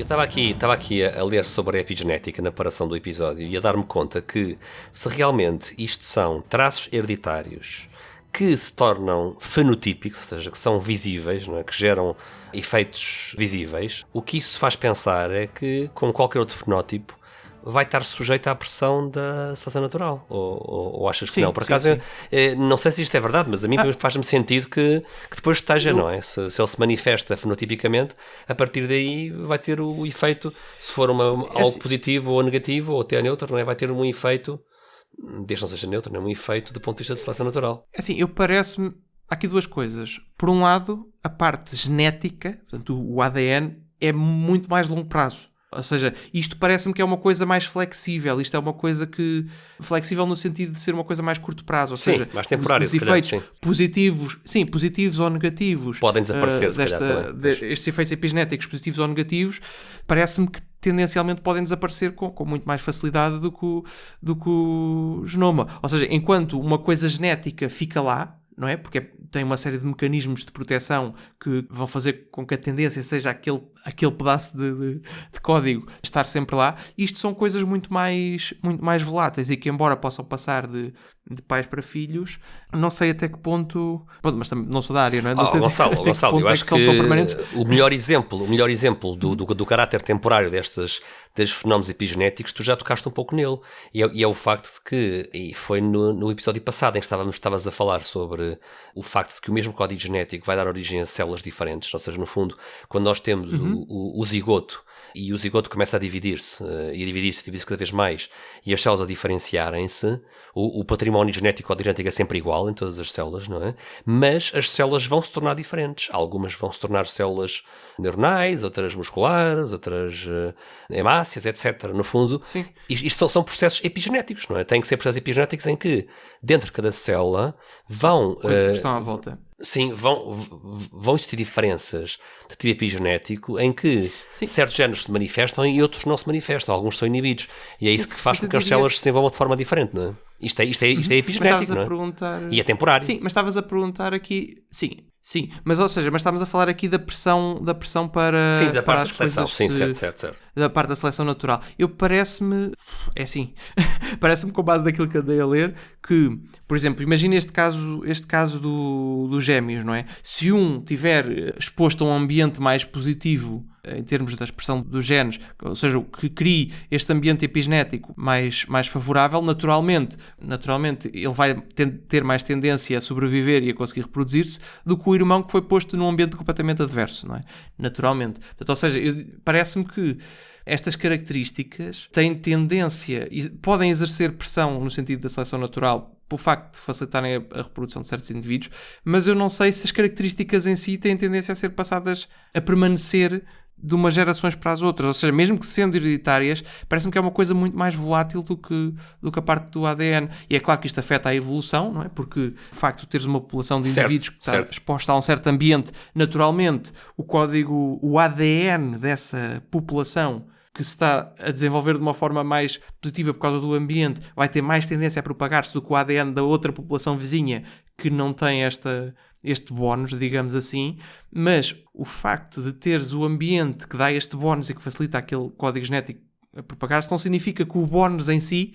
Eu estava aqui a ler sobre a epigenética na preparação do episódio e a dar-me conta que se realmente isto são traços hereditários que se tornam fenotípicos, ou seja, que são visíveis, não é? Que geram efeitos visíveis, o que isso faz pensar é que, como qualquer outro fenótipo, vai estar sujeito à pressão da seleção natural. Ou achas que não? Por acaso, não sei se isto é verdade, mas a mim faz-me sentido que depois esteja, não é? Se ele se manifesta fenotipicamente, a partir daí vai ter o efeito, se for algo positivo ou negativo, ou até neutro, não é? Vai ter um efeito, desde que não seja neutro, não é? Um efeito do ponto de vista de seleção natural. Assim, parece-me... Há aqui duas coisas. Por um lado, a parte genética, portanto, o ADN, é muito mais longo prazo. Ou seja, isto parece-me que é uma coisa mais flexível. Isto é uma coisa que... Flexível no sentido de ser uma coisa mais curto prazo. Ou seja, mais temporário, os efeitos positivos ou negativos... Podem desaparecer, estes efeitos epigenéticos positivos ou negativos, parece-me que tendencialmente podem desaparecer com muito mais facilidade do que o genoma. Ou seja, enquanto uma coisa genética fica lá, não é? Porque tem uma série de mecanismos de proteção que vão fazer com que a tendência seja aquele pedaço de código estar sempre lá. Isto são coisas muito mais voláteis e que, embora possam passar de pais para filhos, não sei até que ponto... Pronto, mas também não sou da área, não é? Não sei Gonçalo, eu acho que são tão permanentes. o melhor exemplo do caráter temporário destes fenómenos epigenéticos, tu já tocaste um pouco nele. E é o facto de que, e foi no episódio passado em que estavas a falar sobre o facto de que o mesmo código genético vai dar origem a células diferentes. Ou seja, no fundo, quando nós temos o zigoto, e o zigoto começa a dividir-se, e a dividir-se cada vez mais, e as células a diferenciarem-se, o património genético ou genético é sempre igual em todas as células, não é? Mas as células vão se tornar diferentes. Algumas vão se tornar células neuronais, outras musculares, outras hemácias, etc. No fundo, isto são processos epigenéticos, não é? Tem que ser processos epigenéticos em que, dentro de cada célula, vão... estão à volta. Sim, vão existir diferenças de tipo epigenético em que certos géneros se manifestam e outros não se manifestam. Alguns são inibidos. E é isso que faz com que as células se desenvolvam de forma diferente, não é? Isto é epigenético, não é? E é temporário. Sim, mas estavas a perguntar aqui... Sim, mas estamos a falar aqui da pressão para... Sim, da parte da seleção. Sim, certo. Da parte da seleção natural. Parece-me com base daquilo que andei a ler, que, por exemplo, imagina este caso dos gêmeos, não é? Se um tiver exposto a um ambiente mais positivo em termos da expressão dos genes, ou seja, que crie este ambiente epigenético mais favorável, naturalmente ele vai ter mais tendência a sobreviver e a conseguir reproduzir-se do que o irmão que foi posto num ambiente completamente adverso, não é? Naturalmente. Portanto, ou seja, parece-me que estas características têm tendência, podem exercer pressão no sentido da seleção natural pelo facto de facilitarem a reprodução de certos indivíduos, mas eu não sei se as características em si têm tendência a ser passadas a permanecer de umas gerações para as outras, ou seja, mesmo que sendo hereditárias, parece-me que é uma coisa muito mais volátil do que a parte do ADN. E é claro que isto afeta a evolução, não é? Porque o facto de teres uma população de indivíduos que está exposta a um certo ambiente, naturalmente, o ADN dessa população que se está a desenvolver de uma forma mais positiva por causa do ambiente, vai ter mais tendência a propagar-se do que o ADN da outra população vizinha que não tem este bónus, digamos assim, mas o facto de teres o ambiente que dá este bónus e que facilita aquele código genético a propagar-se não significa que o bónus em si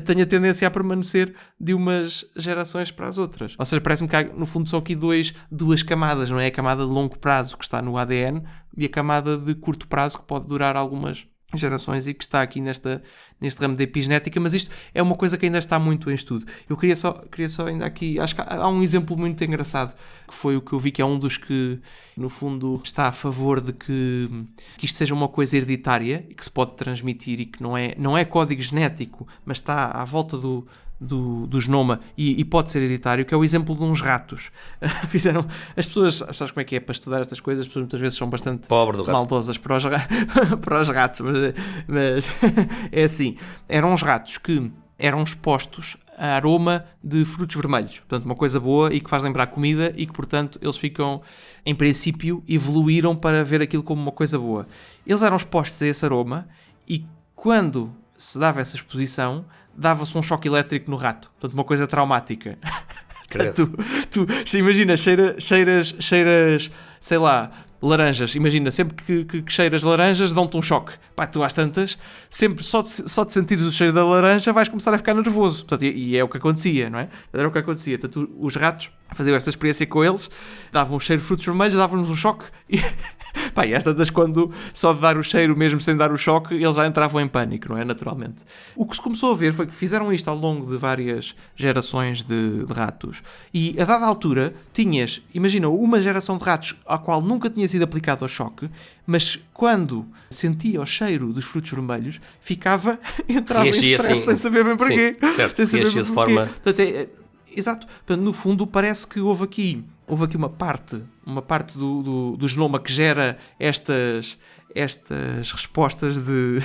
tenha tendência a permanecer de umas gerações para as outras. Ou seja, parece-me que no fundo são aqui duas camadas, não é? A camada de longo prazo que está no ADN e a camada de curto prazo que pode durar algumas gerações e que está aqui neste ramo da epigenética, mas isto é uma coisa que ainda está muito em estudo. Eu queria só ainda aqui, acho que há um exemplo muito engraçado, que foi o que eu vi, que é um dos que, no fundo, está a favor de que isto seja uma coisa hereditária e que se pode transmitir e que não é código genético, mas está à volta do genoma e pode ser hereditário, que é o exemplo de uns ratos. Fizeram as pessoas, sabes como é que é para estudar estas coisas, as pessoas muitas vezes são bastante maldosas para os ratos, mas é assim, eram uns ratos que eram expostos a aroma de frutos vermelhos, portanto uma coisa boa e que faz lembrar comida e que portanto eles ficam, em princípio, evoluíram para ver aquilo como uma coisa boa. Eles eram expostos a esse aroma e quando se dava essa exposição, dava-se um choque elétrico no rato. Portanto, uma coisa traumática. Tu imagina, cheiras, sei lá, laranjas, imagina, sempre que cheiras laranjas dão-te um choque. Pá, tu às tantas, sempre só de sentires o cheiro da laranja vais começar a ficar nervoso. Portanto, e é o que acontecia, não é? Era o que acontecia. Portanto, os ratos faziam esta experiência com eles, davam um cheiro de frutos vermelhos, davam-nos um choque e, pá, e às tantas, quando só de dar o cheiro mesmo sem dar o choque, eles já entravam em pânico, não é? Naturalmente. O que se começou a ver foi que fizeram isto ao longo de várias gerações de ratos e a dada altura tinhas, imagina, uma geração de ratos à qual nunca tinha sido aplicado o choque, mas quando sentia o cheiro dos frutos vermelhos ficava, entrava em stress assim, sem saber bem porquê. Certo, sem saber bem de forma... Portanto, exato. Portanto, no fundo, parece que houve aqui uma parte do genoma que gera estas respostas de...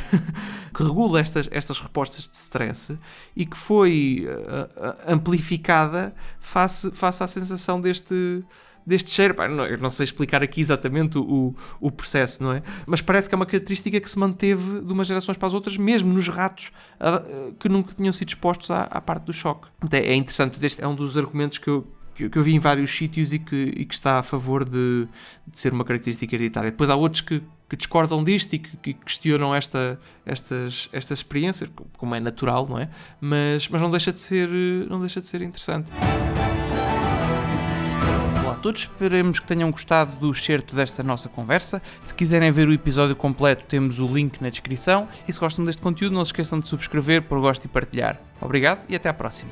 que regula estas respostas de stress e que foi amplificada face à sensação deste cheiro. Pá, eu não sei explicar aqui exatamente o processo, não é? Mas parece que é uma característica que se manteve de umas gerações para as outras, mesmo nos ratos que nunca tinham sido expostos à parte do choque. Então, é interessante, este é um dos argumentos que eu vi em vários sítios e que está a favor de ser uma característica hereditária. Depois há outros que discordam disto e que questionam estas experiências, como é natural, não é? Mas não deixa de ser interessante. Olá a todos, esperemos que tenham gostado do excerto desta nossa conversa. Se quiserem ver o episódio completo, temos o link na descrição. E se gostam deste conteúdo, não se esqueçam de subscrever, pôr gosto e partilhar. Obrigado e até à próxima.